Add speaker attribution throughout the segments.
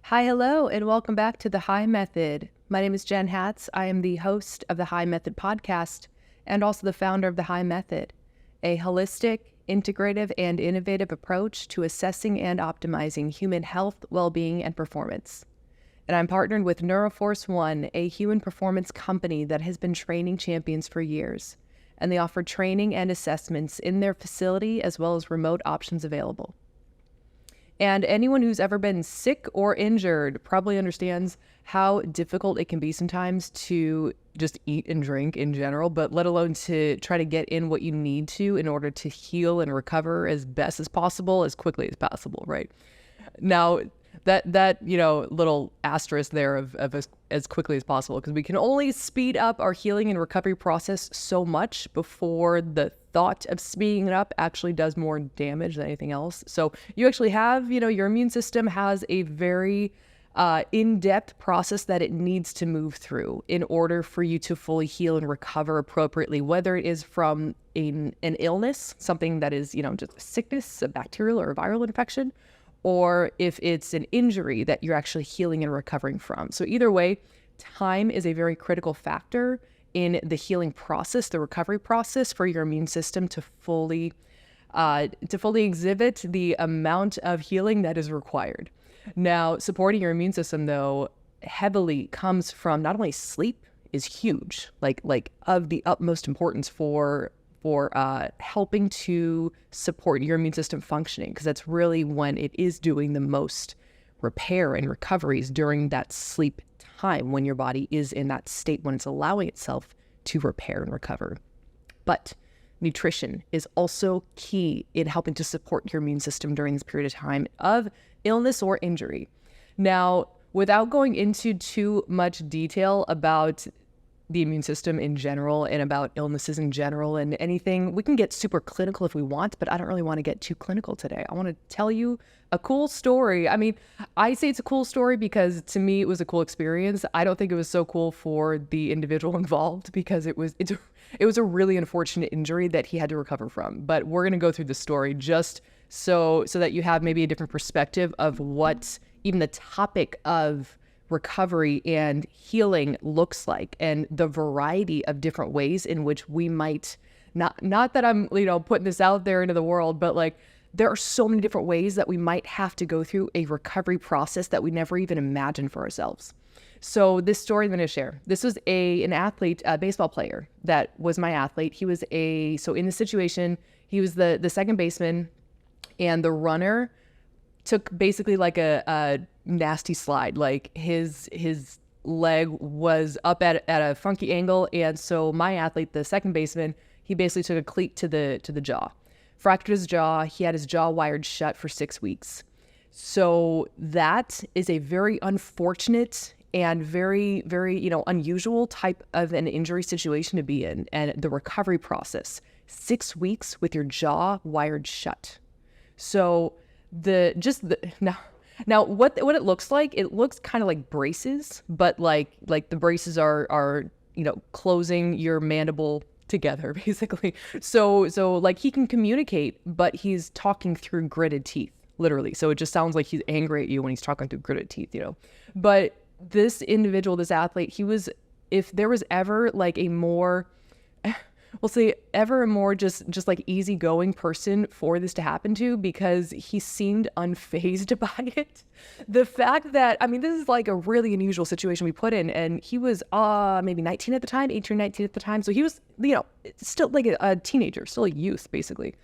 Speaker 1: Hi, hello, and welcome back to the HII Method. My name is Jen Hatz. I am the host of the HII Method podcast and also the founder of the HII Method, a holistic, integrative, and innovative approach to assessing and optimizing human health, well-being, and performance. And I'm partnered with Neuroforce One, a human performance company that has been training champions for years, and they offer training and assessments in their facility as well as remote options available. And anyone who's ever been sick or injured probably understands how difficult it can be sometimes to just eat and drink in general, but let alone to try to get in what you need to in order to heal and recover as best as possible, as quickly as possible, right? Now, that little asterisk there of as quickly as possible, because we can only speed up our healing and recovery process so much before the thought of speeding it up actually does more damage than anything else. So you actually have, your immune system has a very in-depth process that it needs to move through in order for you to fully heal and recover appropriately, whether it is from an illness, something that is, just a sickness, a bacterial or a viral infection, or if it's an injury that you're actually healing and recovering from. So either way, time is a very critical factor in the healing process, the recovery process for your immune system to fully exhibit the amount of healing that is required. Now, supporting your immune system, though, heavily comes from not only sleep is huge, like of the utmost importance for helping to support your immune system functioning, because that's really when it is doing the most repair and recoveries during that sleep time, when your body is in that state, when it's allowing itself to repair and recover. But nutrition is also key in helping to support your immune system during this period of time of illness or injury. Now, without going into too much detail about the immune system in general and about illnesses in general and anything, we can get super clinical if we want, but I don't really want to get too clinical today. I want to tell you a cool story. I mean, I say it's a cool story because to me it was a cool experience. I don't think it was so cool for the individual involved because it was a really unfortunate injury that he had to recover from. But we're going to go through the story just so that you have maybe a different perspective of what even the topic of recovery and healing looks like, and the variety of different ways in which we might not that I'm putting this out there into the world, but like there are so many different ways that we might have to go through a recovery process that we never even imagined for ourselves. So this story I'm going to share, this was an athlete, a baseball player that was my athlete. He was so in the situation, he was the second baseman, and the runner took basically like a nasty slide. Like his leg was up at a funky angle, and so my athlete, the second baseman, he basically took a cleat to the jaw, fractured his jaw. He had his jaw wired shut for 6 weeks. So that is a very unfortunate and very, very, unusual type of an injury situation to be in, and the recovery process, 6 weeks with your jaw wired shut. So now what it looks like, it looks kind of like braces, but like the braces are closing your mandible together basically. So like he can communicate, but he's talking through gritted teeth, literally. So it just sounds like he's angry at you when he's talking through gritted teeth, But this individual, this athlete, if there was ever like a more we'll say ever a more just like easygoing person for this to happen to, because he seemed unfazed by it. The fact that, this is like a really unusual situation we put in, and he was maybe 19 at the time, 18 or 19 at the time. So he was, still like a teenager, still a youth basically.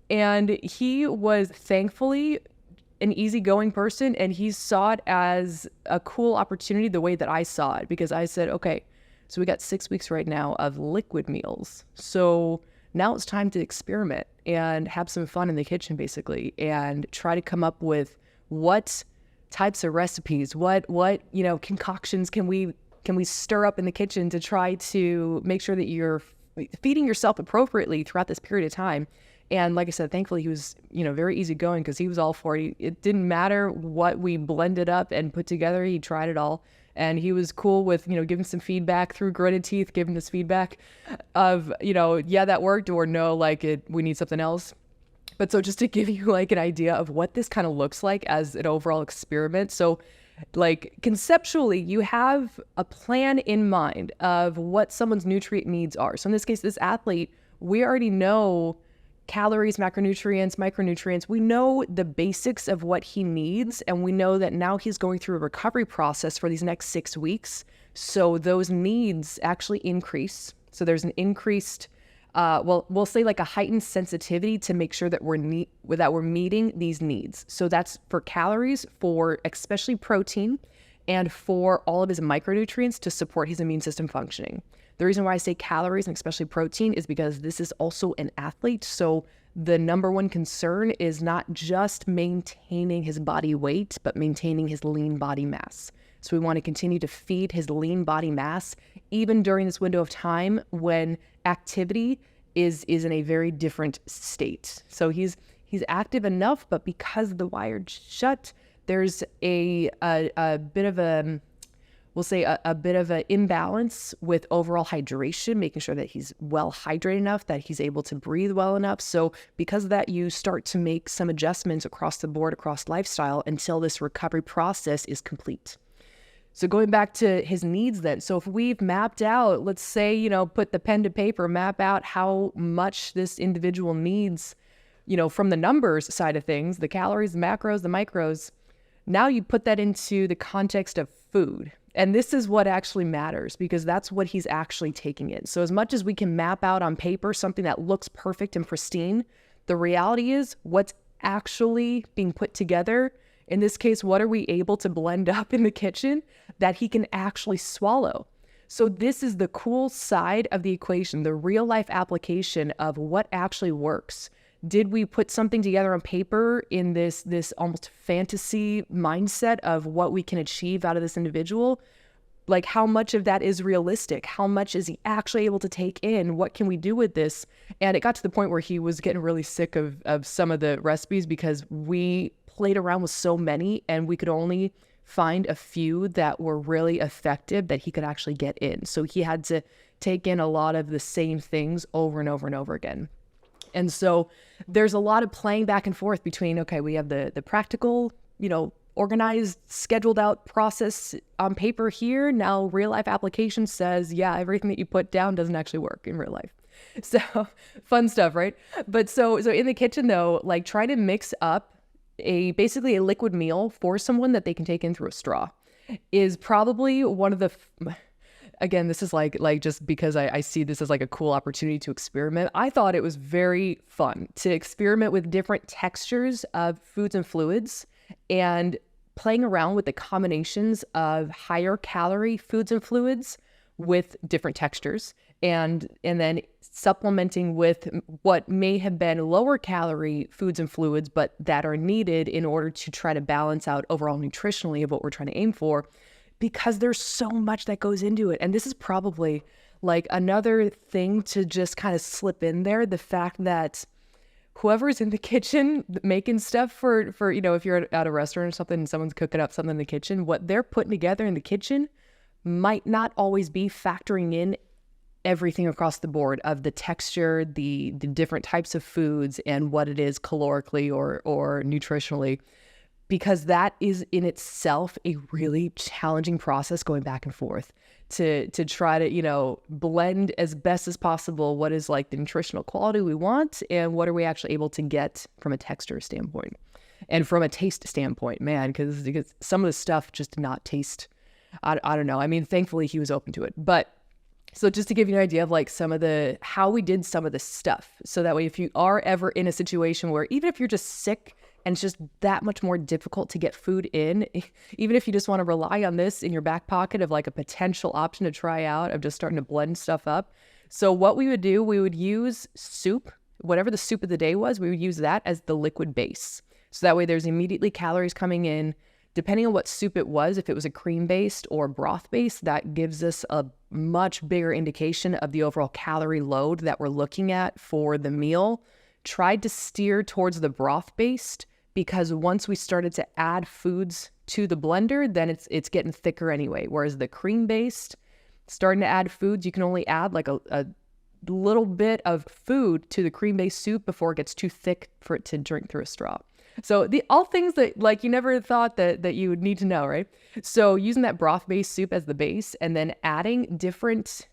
Speaker 1: And he was thankfully an easygoing person, and he saw it as a cool opportunity the way that I saw it, because I said, okay, so we got 6 weeks right now of liquid meals. So now it's time to experiment and have some fun in the kitchen, basically, and try to come up with what types of recipes, what concoctions can we stir up in the kitchen to try to make sure that you're feeding yourself appropriately throughout this period of time. And like I said, thankfully he was, very easygoing, because he was all for it. It didn't matter what we blended up and put together. He tried it all. And he was cool with, giving some feedback through gritted teeth, giving this feedback of, yeah, that worked, or no, we need something else. But so just to give you like an idea of what this kind of looks like as an overall experiment. So like conceptually, you have a plan in mind of what someone's nutrient needs are. So in this case, this athlete, we already know calories, macronutrients, micronutrients. We know the basics of what he needs. And we know that now he's going through a recovery process for these next 6 weeks. So those needs actually increase. So there's an increased, we'll say like a heightened sensitivity to make sure that we're meeting these needs. So that's for calories, for especially protein, and for all of his micronutrients to support his immune system functioning. The reason why I say calories and especially protein is because this is also an athlete. So the number one concern is not just maintaining his body weight, but maintaining his lean body mass. So we want to continue to feed his lean body mass even during this window of time when activity is in a very different state. So he's active enough, but because the wired shut, there's a bit of a, we'll say a bit of an imbalance with overall hydration, making sure that he's well hydrated enough, that he's able to breathe well enough. So because of that, you start to make some adjustments across the board, across lifestyle until this recovery process is complete. So going back to his needs then, so if we've mapped out, let's say, put the pen to paper, map out how much this individual needs, from the numbers side of things, the calories, the macros, the micros, now you put that into the context of food. And this is what actually matters because that's what he's actually taking in. So as much as we can map out on paper something that looks perfect and pristine, the reality is what's actually being put together. In this case, what are we able to blend up in the kitchen that he can actually swallow? So this is the cool side of the equation, the real life application of what actually works. Did we put something together on paper in this almost fantasy mindset of what we can achieve out of this individual? Like how much of that is realistic? How much is he actually able to take in? What can we do with this? And it got to the point where he was getting really sick of some of the recipes because we played around with so many and we could only find a few that were really effective that he could actually get in. So he had to take in a lot of the same things over and over and over again. And so there's a lot of playing back and forth between, okay, we have the practical, organized, scheduled out process on paper here. Now real life application says, yeah, everything that you put down doesn't actually work in real life. So fun stuff, right? But so in the kitchen though, like try to mix up basically a liquid meal for someone that they can take in through a straw is probably one of the, again, this is like just because I see this as like a cool opportunity to experiment. I thought it was very fun to experiment with different textures of foods and fluids and playing around with the combinations of higher calorie foods and fluids with different textures and then supplementing with what may have been lower calorie foods and fluids, but that are needed in order to try to balance out overall nutritionally of what we're trying to aim for, because there's so much that goes into it. And this is probably like another thing to just kind of slip in there, the fact that whoever's in the kitchen making stuff for if you're at a restaurant or something and someone's cooking up something in the kitchen, what they're putting together in the kitchen might not always be factoring in everything across the board of the texture, the different types of foods and what it is calorically or nutritionally, because that is in itself a really challenging process going back and forth to try to, blend as best as possible what is like the nutritional quality we want and what are we actually able to get from a texture standpoint and from a taste standpoint, man, because some of the stuff just did not taste, I don't know. I mean, thankfully he was open to it, but so just to give you an idea of like how we did some of this stuff. So that way, if you are ever in a situation where even if you're just sick and it's just that much more difficult to get food in, even if you just want to rely on this in your back pocket of like a potential option to try out of just starting to blend stuff up. So what we would do, we would use soup, whatever the soup of the day was, we would use that as the liquid base. So that way there's immediately calories coming in. Depending on what soup it was, if it was a cream-based or broth-based, that gives us a much bigger indication of the overall calorie load that we're looking at for the meal. Tried to steer towards the broth-based because once we started to add foods to the blender, then it's getting thicker anyway. Whereas the cream-based, starting to add foods, you can only add like a little bit of food to the cream-based soup before it gets too thick for it to drink through a straw. So all things that like you never thought that you would need to know, right? So using that broth-based soup as the base and then adding different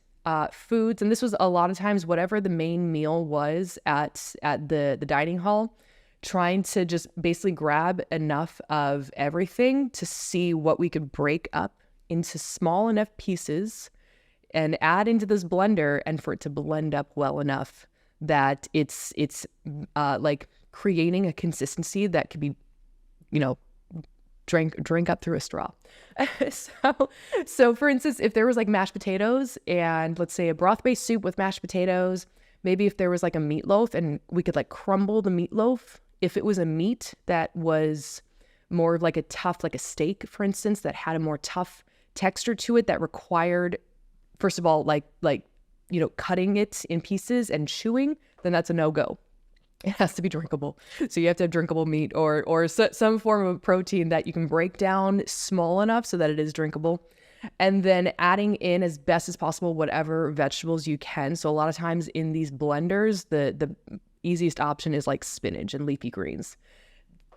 Speaker 1: foods. And this was a lot of times whatever the main meal was at the dining hall, trying to just basically grab enough of everything to see what we could break up into small enough pieces and add into this blender, and for it to blend up well enough that it's like creating a consistency that could be, drink up through a straw. So for instance, if there was like mashed potatoes and let's say a broth-based soup with mashed potatoes, maybe if there was like a meatloaf and we could like crumble the meatloaf. If it was a meat that was more of like a tough, like a steak, for instance, that had a more tough texture to it that required, first of all, like cutting it in pieces and chewing, then that's a no-go. It has to be drinkable. So you have to have drinkable meat or some form of protein that you can break down small enough so that it is drinkable. And then adding in as best as possible whatever vegetables you can. So a lot of times in these blenders, the easiest option is like spinach and leafy greens.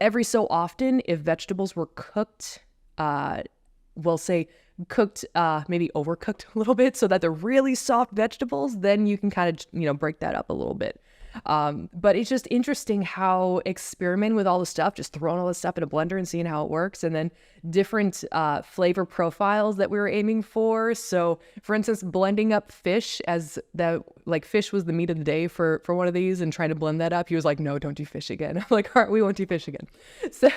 Speaker 1: Every so often, if vegetables were cooked, we'll say cooked, maybe overcooked a little bit so that they're really soft vegetables, then you can kind of, break that up a little bit. But it's just interesting how experimenting with all the stuff, just throwing all this stuff in a blender and seeing how it works, and then different flavor profiles that we were aiming for. So for instance, blending up fish as fish was the meat of the day for one of these, and trying to blend that up. He was like, no, don't do fish again. I'm like, all right, we won't do fish again. So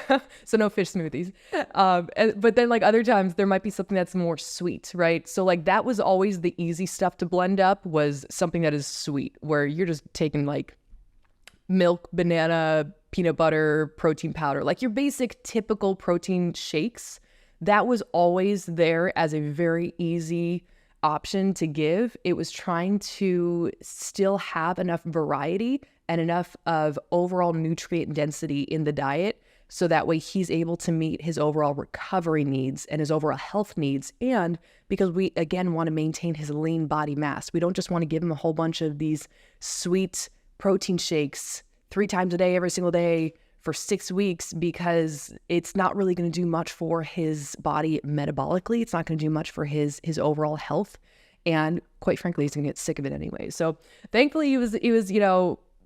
Speaker 1: no fish smoothies. But then like other times there might be something that's more sweet, right? So like that was always the easy stuff to blend up, was something that is sweet, where you're just taking like milk, banana, peanut butter, protein powder, like your basic typical protein shakes. That was always there as a very easy option to give. It was trying to still have enough variety and enough of overall nutrient density in the diet, so that way he's able to meet his overall recovery needs and his overall health needs. And because we, again, want to maintain his lean body mass, we don't just want to give him a whole bunch of these sweet protein shakes 3 times a day, every single day for 6 weeks, because it's not really going to do much for his body metabolically. It's not going to do much for his overall health. And quite frankly, he's going to get sick of it anyway. So thankfully he was,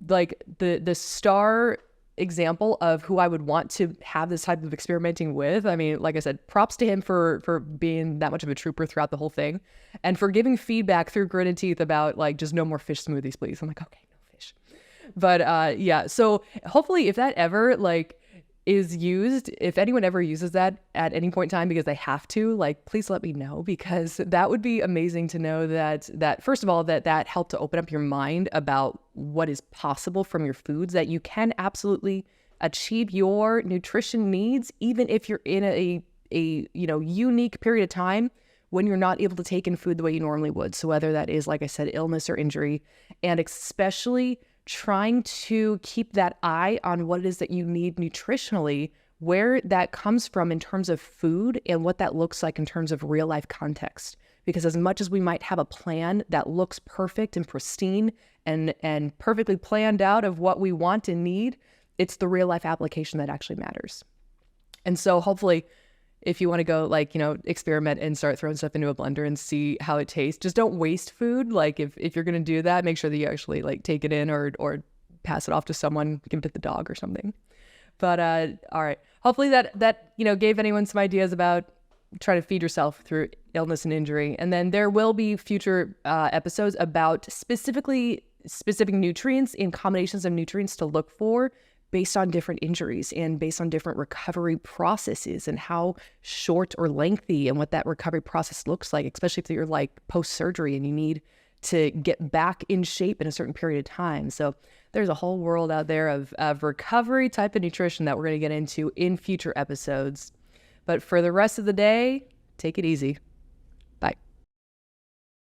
Speaker 1: like the star example of who I would want to have this type of experimenting with. I mean, like I said, props to him for being that much of a trooper throughout the whole thing, and for giving feedback through gritted teeth about like, just no more fish smoothies, please. I'm like, okay, no fish. But yeah, so hopefully if that ever like is used, if anyone ever uses that at any point in time because they have to, like, please let me know, because that would be amazing to know that first of all, that helped to open up your mind about what is possible from your foods, that you can absolutely achieve your nutrition needs, even if you're in a unique period of time when you're not able to take in food the way you normally would. So whether that is, like I said, illness or injury, and especially trying to keep that eye on what it is that you need nutritionally, where that comes from in terms of food, and what that looks like in terms of real life context. Because as much as we might have a plan that looks perfect and pristine and perfectly planned out of what we want and need, it's the real life application that actually matters. And so hopefully, if you want to go experiment and start throwing stuff into a blender and see how it tastes, just don't waste food. Like if you're going to do that, make sure that you actually take it in or pass it off to someone, give it to the dog or something. But all right, hopefully that gave anyone some ideas about trying to feed yourself through illness and injury. And then there will be future episodes about specific nutrients and combinations of nutrients to look for based on different injuries and based on different recovery processes, and how short or lengthy and what that recovery process looks like, especially if you're like post-surgery and you need to get back in shape in a certain period of time. So there's a whole world out there of recovery type of nutrition that we're going to get into in future episodes. But for the rest of the day, take it easy.